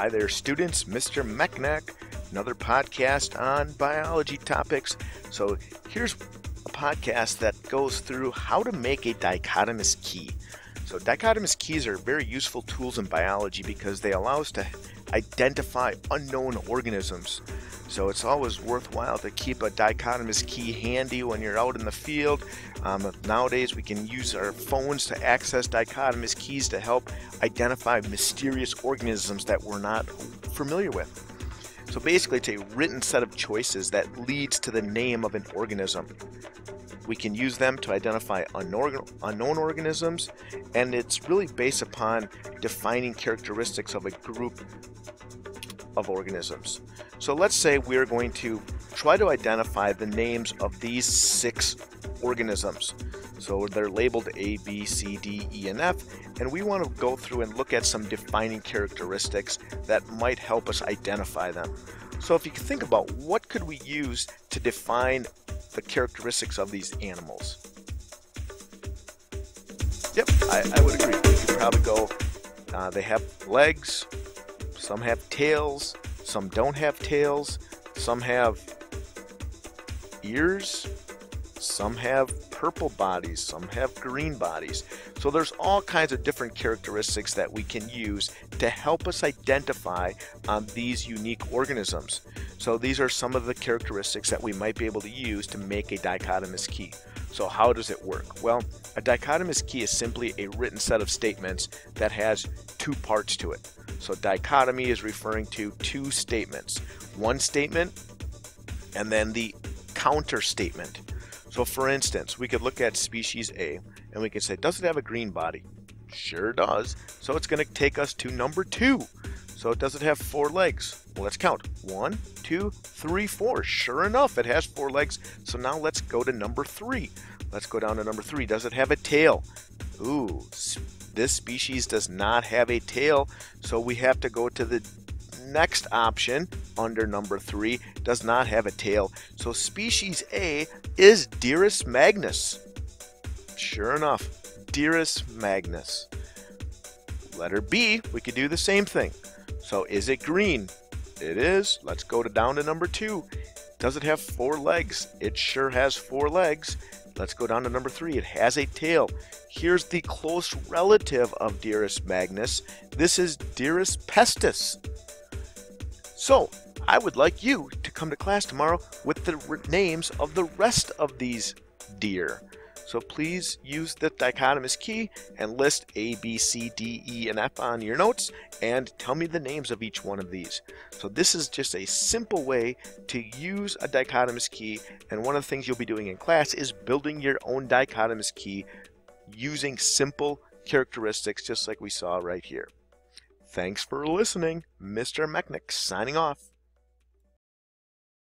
Hi there, students. Mr. Mechnik, another podcast on biology topics. So here's a podcast that goes through how to make a dichotomous key. So dichotomous keys are very useful tools in biology because they allow us to identify unknown organisms. So it's always worthwhile to keep a dichotomous key handy when you're out in the field. Nowadays we can use our phones to access dichotomous keys to help identify mysterious organisms that we're not familiar with. So basically it's a written set of choices that leads to the name of an organism. We can use them to identify unknown organisms, and it's really based upon defining characteristics of a group of organisms. So let's say we're going to try to identify the names of these 6 organisms. So they're labeled A, B, C, D, E, and F, and we want to go through and look at some defining characteristics that might help us identify them. So if you think about what could we use to define the characteristics of these animals? Yep, I would agree. We could probably go, they have legs, some have tails, some don't have tails, some have ears, some have purple bodies, some have green bodies. So there's all kinds of different characteristics that we can use to help us identify these unique organisms. So these are some of the characteristics that we might be able to use to make a dichotomous key. So how does it work? Well, a dichotomous key is simply a written set of statements that has 2 parts to it. So dichotomy is referring to 2 statements. One statement and then the counter statement. So for instance, we could look at species A and we could say, does it have a green body? Sure does. So it's going to take us to number 2. So does it have 4 legs? Well, let's count. 1, 2, 3, 4. Sure enough, it has 4 legs. So now let's go to number 3. Let's go down to number 3. Does it have a tail? Ooh, this species does not have a tail. So we have to go to the next option under number 3. Does not have a tail. So species A is Dirus magnus. Sure enough, Dirus magnus. Letter B, we could do the same thing. So is it green? It is. Let's go down to number 2. Does it have 4 legs? It sure has 4 legs. Let's go down to number 3. It has a tail. Here's the close relative of Dirus magnus. This is Dirus pestis. So I would like you to come to class tomorrow with the names of the rest of these deer. So please use the dichotomous key and list A, B, C, D, E, and F on your notes and tell me the names of each one of these. So this is just a simple way to use a dichotomous key, and one of the things you'll be doing in class is building your own dichotomous key using simple characteristics just like we saw right here. Thanks for listening. Mr. Mechnik signing off.